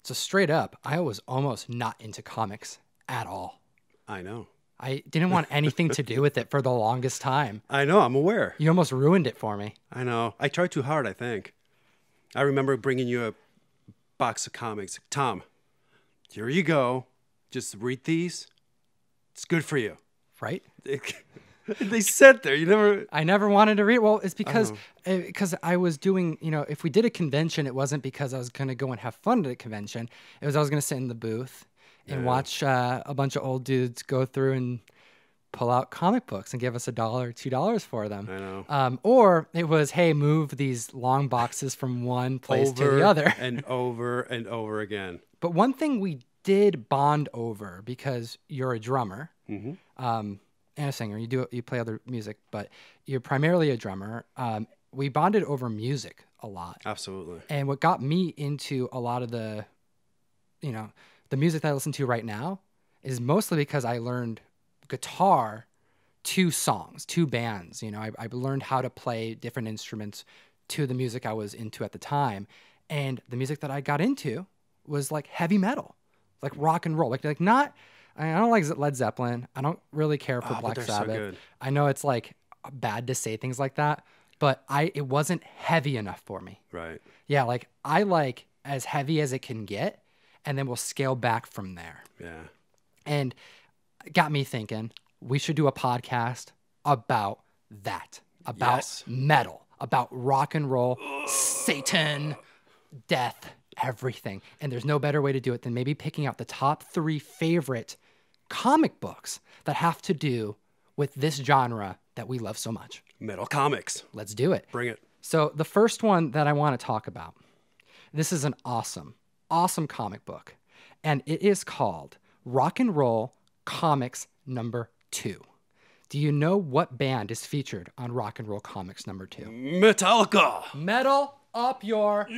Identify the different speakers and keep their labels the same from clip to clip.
Speaker 1: So straight up, I was almost not into comics at all.
Speaker 2: I know.
Speaker 1: I didn't want anything to do with it for the longest time.
Speaker 2: I know. I'm aware.
Speaker 1: You almost ruined it for me.
Speaker 2: I know. I tried too hard, I think. I remember bringing you a box of comics. Tom, here you go. Just read these. It's good for you.
Speaker 1: Right?
Speaker 2: They said there. You never.
Speaker 1: I never wanted to read. Well, it's because I was doing, if we did a convention, it wasn't because I was going to go and have fun at a convention. It was I was going to sit in the booth and watch a bunch of old dudes go through and pull out comic books and give us $1 or $2 for them.
Speaker 2: I know.
Speaker 1: Or it was, hey, move these long boxes from one place to the other.
Speaker 2: and over again.
Speaker 1: But one thing we did bond over, because you're a drummer, and a singer. You play other music, but you're primarily a drummer. We bonded over music a lot.
Speaker 2: Absolutely.
Speaker 1: And what got me into a lot of the music that I listen to right now is mostly because I learned guitar to songs, to bands. I learned how to play different instruments to the music I was into at the time. And the music that I got into was like heavy metal, like rock and roll, like not. I don't like Led Zeppelin. I don't really care for Black Sabbath. So good. I know it's like bad to say things like that, but it wasn't heavy enough for me.
Speaker 2: Right.
Speaker 1: Yeah, like I like as heavy as it can get, and then we'll scale back from there.
Speaker 2: Yeah.
Speaker 1: And it got me thinking we should do a podcast about that, about metal, about rock and roll, Satan, death, everything. And there's no better way to do it than maybe picking out the top 3 favorite comic books that have to do with this genre that we love so much.
Speaker 2: Metal comics.
Speaker 1: Let's do it.
Speaker 2: Bring it.
Speaker 1: So the first one that I want to talk about, this is an awesome comic book. And it is called Rock and Roll Comics number 2. Do you know what band is featured on Rock and Roll Comics number 2?
Speaker 2: Metallica.
Speaker 1: Metal up your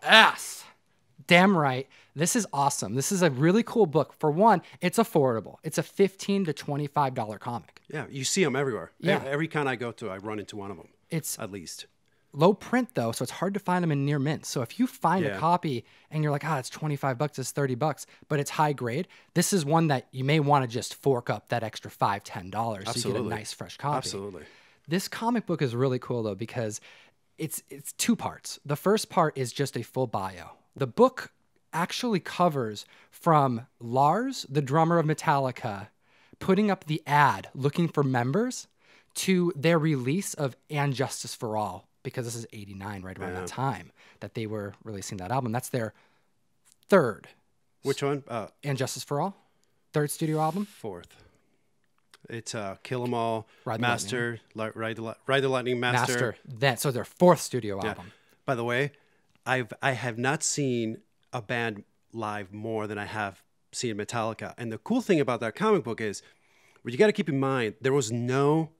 Speaker 1: ass. Damn right. This is awesome. This is a really cool book. For one, it's affordable. It's a $15 to $25 comic.
Speaker 2: Yeah, you see them everywhere.
Speaker 1: Yeah.
Speaker 2: Every con I go to, I run into one of them.
Speaker 1: It's
Speaker 2: at least
Speaker 1: low print though, so it's hard to find them in near mint. So if you find a copy and you're like, it's $25, it's $30, but it's high grade, this is one that you may want to just fork up that extra $5, $10 so you get a nice fresh copy.
Speaker 2: Absolutely.
Speaker 1: This comic book is really cool though because it's 2 parts. The first part is just a full bio. The book actually covers from Lars, the drummer of Metallica, putting up the ad looking for members to their release of And Justice for All, because this is 89, right around that time that they were releasing that album. That's their 3rd.
Speaker 2: Which one?
Speaker 1: And Justice for All? 3rd studio album?
Speaker 2: 4th. It's Kill 'Em All,
Speaker 1: Ride
Speaker 2: Master, Ride the Lightning, Master.
Speaker 1: So their 4th studio album.
Speaker 2: By the way, I have not seen a band live more than I have seen Metallica. And the cool thing about that comic book is, what you got to keep in mind, there was no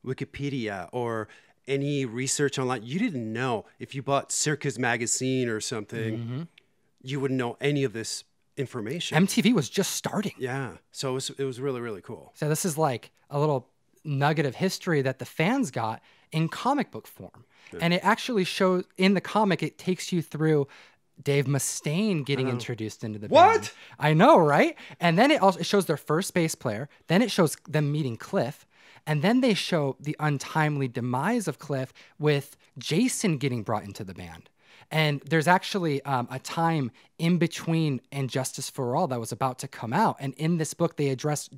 Speaker 2: Wikipedia or any research online. You didn't know. If you bought Circus Magazine or something, you wouldn't know any of this information.
Speaker 1: MTV was just starting.
Speaker 2: Yeah. So it was really, really cool.
Speaker 1: So this is like a little nugget of history that the fans got in comic book form. Yeah. And it actually shows, in the comic, it takes you through Dave Mustaine getting introduced into the band. I know, right? And then it shows their first bass player. Then it shows them meeting Cliff. And then they show the untimely demise of Cliff with Jason getting brought into the band. And there's actually a time in between And Justice for All that was about to come out. And in this book, they address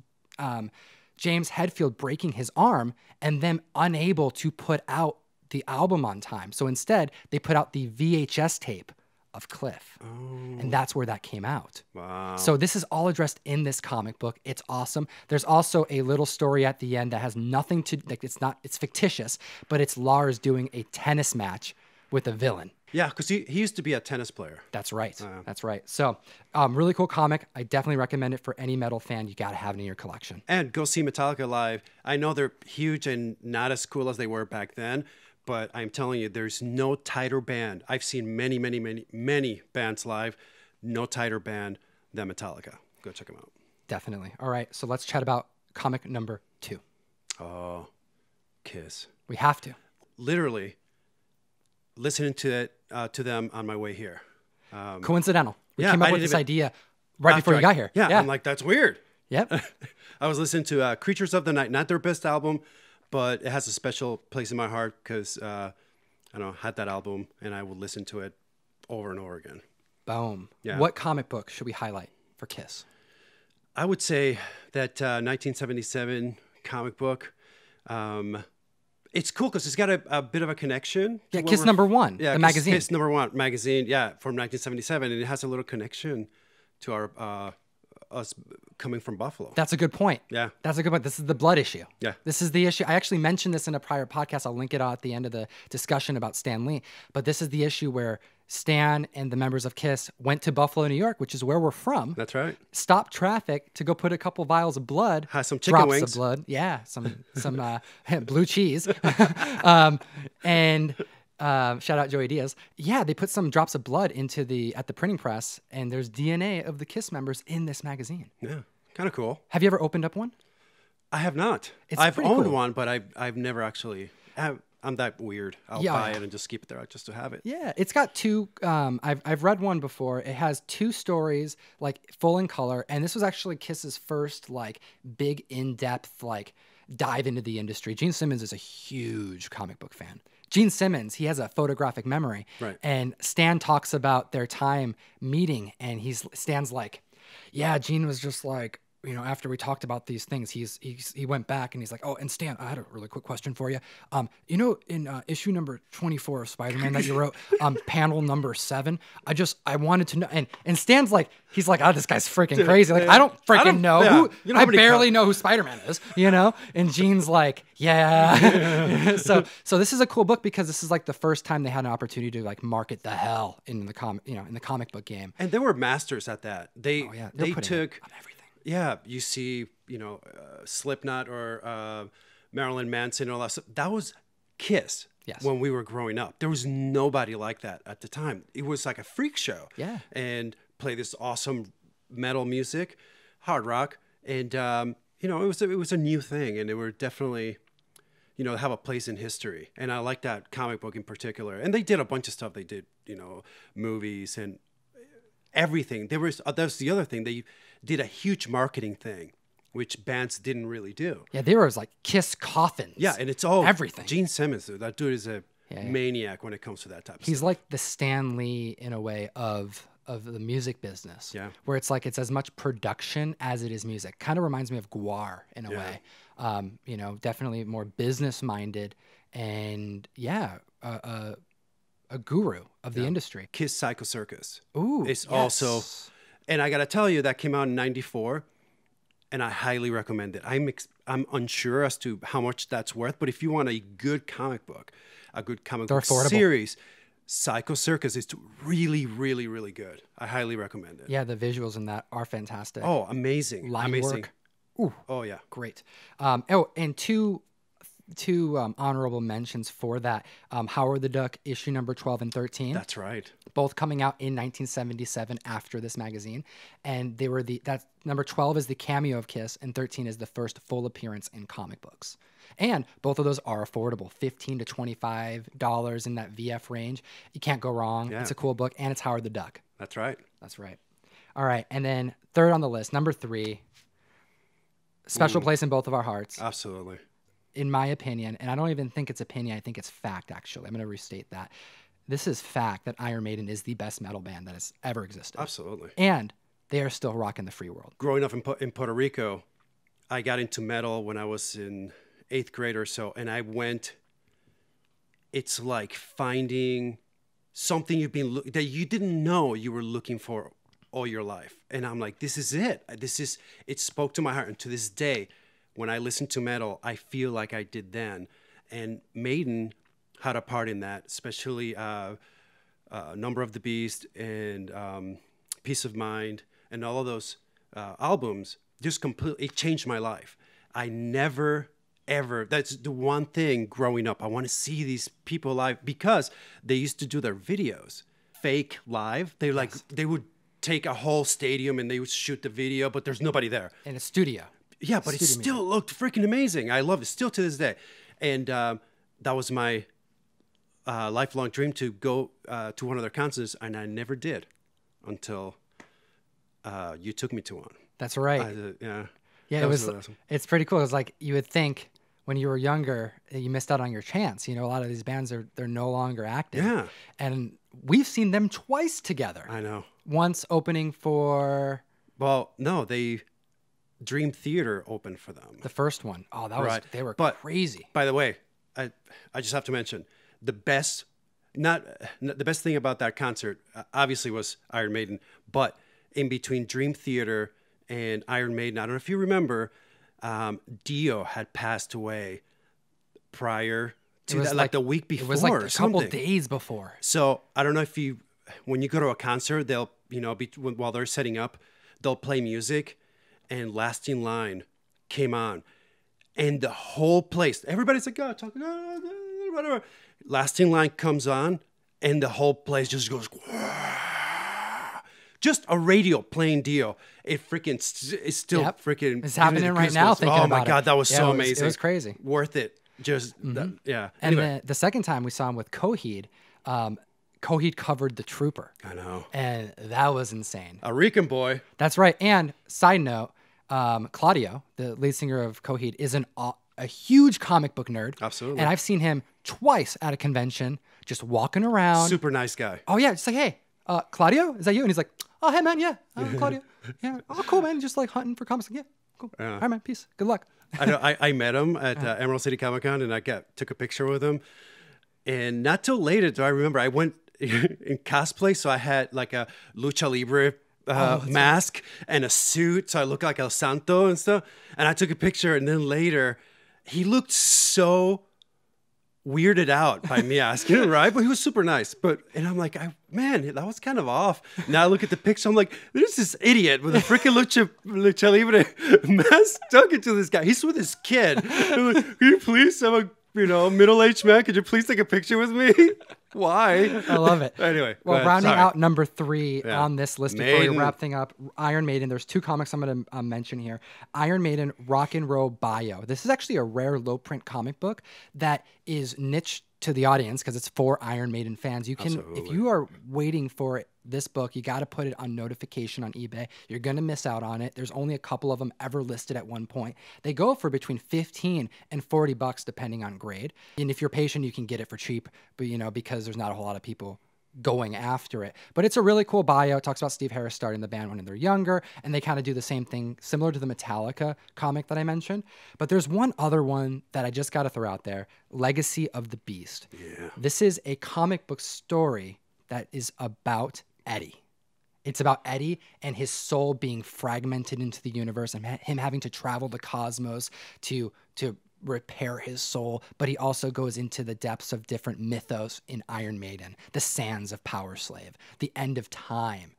Speaker 1: James Hetfield breaking his arm and them unable to put out the album on time. So instead, they put out the VHS tape of Cliff. And that's where that came out.
Speaker 2: Wow.
Speaker 1: So this is all addressed in this comic book. It's awesome. There's also a little story at the end that has nothing to, like, it's fictitious, but it's Lars doing a tennis match with a villain.
Speaker 2: Yeah, because he used to be a tennis player.
Speaker 1: That's right. That's right. So really cool comic. I definitely recommend it for any metal fan. You got to have it in your collection.
Speaker 2: And go see Metallica live. I know they're huge and not as cool as they were back then, but I'm telling you, there's no tighter band. I've seen many, many, many, many bands live. No tighter band than Metallica. Go check them out.
Speaker 1: Definitely. All right, so let's chat about comic number 2.
Speaker 2: Oh, Kiss.
Speaker 1: We have to.
Speaker 2: Literally listening to them on my way here.
Speaker 1: Coincidental. We
Speaker 2: Yeah,
Speaker 1: came up
Speaker 2: I
Speaker 1: with
Speaker 2: didn't
Speaker 1: this idea right
Speaker 2: after
Speaker 1: before you got here.
Speaker 2: Yeah, I'm like, that's weird.
Speaker 1: Yep.
Speaker 2: I was listening to Creatures of the Night, not their best album, but it has a special place in my heart because I don't know, had that album and I would listen to it over and over again.
Speaker 1: Boom.
Speaker 2: Yeah.
Speaker 1: What comic book should we highlight for Kiss?
Speaker 2: I would say that 1977 comic book. It's cool because it's got a bit of a connection.
Speaker 1: Yeah, Kiss #1, the magazine.
Speaker 2: Kiss #1 magazine, yeah, from 1977, and it has a little connection to our us coming from Buffalo.
Speaker 1: That's a good point.
Speaker 2: Yeah.
Speaker 1: That's a good point. This is the blood issue.
Speaker 2: Yeah.
Speaker 1: This is the issue. I actually mentioned this in a prior podcast. I'll link it out at the end of the discussion about Stan Lee. But this is the issue where Stan and the members of Kiss went to Buffalo, New York, which is where we're from.
Speaker 2: That's right.
Speaker 1: Stopped traffic to go put a couple vials of blood.
Speaker 2: Has some chicken
Speaker 1: drops
Speaker 2: wings.
Speaker 1: of blood. Yeah. Some blue cheese. Shout out Joey Diaz. Yeah, they put some drops of blood at the printing press, and there's DNA of the Kiss members in this magazine.
Speaker 2: Yeah, kind of cool.
Speaker 1: Have you ever opened up one?
Speaker 2: I have not.
Speaker 1: It's
Speaker 2: I've
Speaker 1: pretty
Speaker 2: owned
Speaker 1: cool.
Speaker 2: one, but I've never actually. I'm that weird. I'll buy it and just keep it there just to have it.
Speaker 1: Yeah, it's got two. I've read one before. It has two stories, like full in color, and this was actually Kiss's first like big in-depth like dive into the industry. Gene Simmons is a huge comic book fan. Gene Simmons, he has a photographic memory,
Speaker 2: Right.
Speaker 1: And Stan talks about their time meeting, and Stan's like, yeah, Gene was just like, you know, after we talked about these things, he went back and he's like, oh, and Stan, I had a really quick question for you. You know, in issue number 24 of Spider-Man that you wrote, panel number 7, I wanted to know, and Stan's like, he's like, oh, this guy's freaking crazy. Like, I don't freaking know who.
Speaker 2: You know
Speaker 1: I barely know who Spider-Man is, you know. And Gene's like, yeah. so this is a cool book because this is like the first time they had an opportunity to like market the hell in the comic book game.
Speaker 2: And they were masters at that. They
Speaker 1: They're putting
Speaker 2: took.
Speaker 1: it on everything.
Speaker 2: Yeah, you see, Slipknot or Marilyn Manson and all that stuff. That was Kiss.
Speaker 1: Yes.
Speaker 2: When we were growing up. There was nobody like that at the time. It was like a freak show.
Speaker 1: Yeah.
Speaker 2: And play this awesome metal music, hard rock, and it was a new thing, and they were definitely, have a place in history. And I like that comic book in particular. And they did a bunch of stuff. They did, movies and everything. That's the other thing. They did a huge marketing thing, which bands didn't really do.
Speaker 1: Yeah, there was like Kiss coffins.
Speaker 2: Yeah, and it's all
Speaker 1: everything.
Speaker 2: Gene Simmons, dude. That dude is a maniac when it comes to that type of stuff.
Speaker 1: He's like the Stan Lee in a way of the music business.
Speaker 2: Yeah.
Speaker 1: Where it's like it's as much production as it is music. Kind of reminds me of Guar in a way. Definitely more business minded and a guru of the industry.
Speaker 2: Kiss Psycho Circus.
Speaker 1: Ooh,
Speaker 2: it's
Speaker 1: yes.
Speaker 2: also, and I gotta tell you, that came out in '94, and I highly recommend it. I'm unsure as to how much that's worth, but if you want a good comic book, a good comic book series, Psycho Circus is really, really, really good. I highly recommend it.
Speaker 1: Yeah, the visuals in that are fantastic.
Speaker 2: Oh, amazing!
Speaker 1: Line
Speaker 2: amazing.
Speaker 1: work. Ooh.
Speaker 2: Oh yeah,
Speaker 1: great. And two honorable mentions for that. Howard the Duck issue number 12 and 13.
Speaker 2: That's right.
Speaker 1: Both coming out in 1977 after this magazine. And they were that number 12 is the cameo of Kiss and 13 is the first full appearance in comic books. And both of those are affordable, $15 to $25 in that VF range. You can't go wrong. Yeah. It's a cool book and it's Howard the Duck.
Speaker 2: That's right.
Speaker 1: That's right. All right. And then third on the list, number 3, special place in both of our hearts.
Speaker 2: Absolutely.
Speaker 1: In my opinion, and I don't even think it's opinion, I think it's fact, actually. I'm going to restate that. This is fact that Iron Maiden is the best metal band that has ever existed.
Speaker 2: Absolutely.
Speaker 1: And they are still rocking the free world.
Speaker 2: Growing up in Puerto Rico, I got into metal when I was in 8th grade or so, and it's like finding something that you didn't know you were looking for all your life. And I'm like, this is it. It spoke to my heart. And to this day, when I listen to metal, I feel like I did then. And Maiden had a part in that, especially Number of the Beast and Peace of Mind and all of those albums just completely changed my life. I never, ever, that's the one thing growing up. I want to see these people live because they used to do their videos fake live. They would take a whole stadium and they would shoot the video, but there's nobody there.
Speaker 1: In a studio.
Speaker 2: Yeah, but it still looked freaking amazing. I love it still to this day. And that was my lifelong dream to go to one of their concerts, and I never did until You Took Me to One.
Speaker 1: That's right.
Speaker 2: Yeah.
Speaker 1: Yeah, it was. It's pretty cool. It's like you would think when you were younger, you missed out on your chance. You know, a lot of these bands they're no longer active.
Speaker 2: Yeah.
Speaker 1: And we've seen them twice together.
Speaker 2: I know.
Speaker 1: Once opening for.
Speaker 2: Well, no, Dream Theater opened for them.
Speaker 1: The first one. Oh, that was they were crazy.
Speaker 2: By the way, I just have to mention the best thing about that concert obviously was Iron Maiden, but in between Dream Theater and Iron Maiden, I don't know if you remember, Dio had passed away prior to that, like the week before.
Speaker 1: It was like a couple
Speaker 2: something.
Speaker 1: Days before.
Speaker 2: So I don't know if when you go to a concert, they'll while they're setting up, they'll play music, and Last in Line came on, and the whole place, everybody's like, oh, talking, whatever. Last in Line comes on, and the whole place just goes. Just a radio playing Dio. It freaking is still freaking.
Speaker 1: It's happening right now. Thinking about it.
Speaker 2: Oh my God, that was so amazing.
Speaker 1: It was crazy.
Speaker 2: Worth it. Just yeah.
Speaker 1: And anyway. the second time we saw him with Coheed, Coheed covered The Trooper.
Speaker 2: I know.
Speaker 1: And that was insane.
Speaker 2: A Rican boy.
Speaker 1: That's right. And side note, Claudio, the lead singer of Coheed, is a huge comic book nerd.
Speaker 2: Absolutely.
Speaker 1: And I've seen him twice at a convention, just walking around.
Speaker 2: Super nice guy.
Speaker 1: Oh yeah, just like, hey, Claudio, is that you? And he's like, oh, hey, man, yeah, Claudio. Yeah, oh, cool, man. Just like hunting for comics. Like, yeah, cool. Yeah. All right, man, peace. Good luck.
Speaker 2: I know. I met him at Emerald City Comic Con, and I took a picture with him. And not till later do I remember I went in cosplay, so I had like a lucha libre mask and a suit, so I looked like El Santo and stuff. And I took a picture, and then later, he looked so weirded out by me asking him, right? But he was super nice. And I'm like, man, that was kind of off. Now I look at the picture, I'm like, there's this idiot with a freaking lucha libre mask talking to this guy. He's with his kid. I'm like, can you please, I'm a middle-aged man, could you please take a picture with me? Why?
Speaker 1: I love it.
Speaker 2: Anyway.
Speaker 1: Well, rounding out number 3 on this list before we wrap things up, Iron Maiden. There's 2 comics I'm going to mention here. Iron Maiden Rock and Roll Bio. This is actually a rare low-print comic book that is niche to the audience because it's for Iron Maiden fans. You can, if you are waiting for this book, you got to put it on notification on eBay. You're going to miss out on it. There's only a couple of them ever listed at one point. They go for between $15 and $40 depending on grade. And if you're patient, you can get it for cheap, but because there's not a whole lot of people going after it. But it's a really cool bio. It talks about Steve Harris starting the band when they're younger, and they kind of do the same thing, similar to the Metallica comic that I mentioned. But there's one other one that I just got to throw out there, Legacy of the Beast.
Speaker 2: Yeah.
Speaker 1: This is a comic book story that is about Eddie. It's about Eddie and his soul being fragmented into the universe and him having to travel the cosmos to repair his soul, but he also goes into the depths of different mythos in Iron Maiden, the sands of Power Slave, the end of time,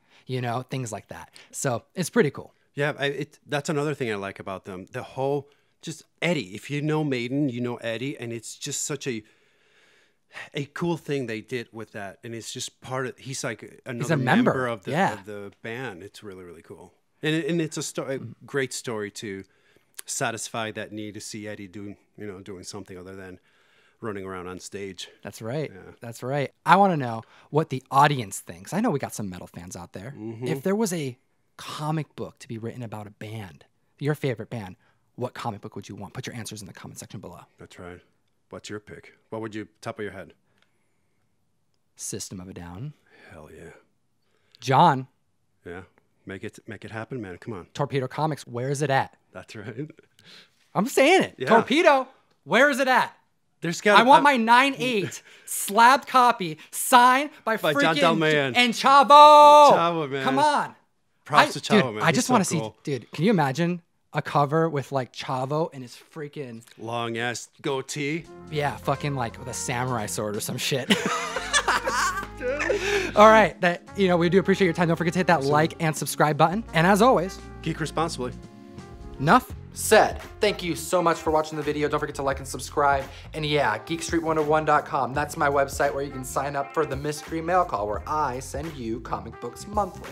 Speaker 1: things like that. So it's pretty cool.
Speaker 2: Yeah, that's another thing I like about them. The whole, just Eddie. If you know Maiden, you know Eddie, and it's just such a cool thing they did with that. And it's just he's like another member of the band. It's really, really cool. And it's a great story to satisfy that need to see Eddie doing something other than running around on stage.
Speaker 1: That's right. Yeah. That's right. I want to know what the audience thinks. I know we got some metal fans out there. Mm-hmm. If there was a comic book to be written about a band, your favorite band, what comic book would you want? Put your answers in the comment section below.
Speaker 2: That's right. What's your pick? What would you, top of your head?
Speaker 1: System of a Down.
Speaker 2: Hell yeah.
Speaker 1: John.
Speaker 2: Yeah. Make it happen, man. Come on.
Speaker 1: Torpedo Comics, where is it at?
Speaker 2: That's right.
Speaker 1: I'm saying it. Yeah. Torpedo, where is it at? I want my 9/8 slabbed copy signed by freaking
Speaker 2: John Delman
Speaker 1: and Chavo.
Speaker 2: Chavo, man.
Speaker 1: Come on.
Speaker 2: Props to Chavo, man.
Speaker 1: I just want to see, dude, can you imagine a cover with like Chavo and his freaking
Speaker 2: long ass goatee?
Speaker 1: Yeah, fucking like with a samurai sword or some shit. All right, we do appreciate your time. Don't forget to hit that like and subscribe button. And as always,
Speaker 2: geek responsibly.
Speaker 1: Enough said. Thank you so much for watching the video. Don't forget to like and subscribe. And yeah, geekstreet101.com. That's my website where you can sign up for the mystery mail call where I send you comic books monthly.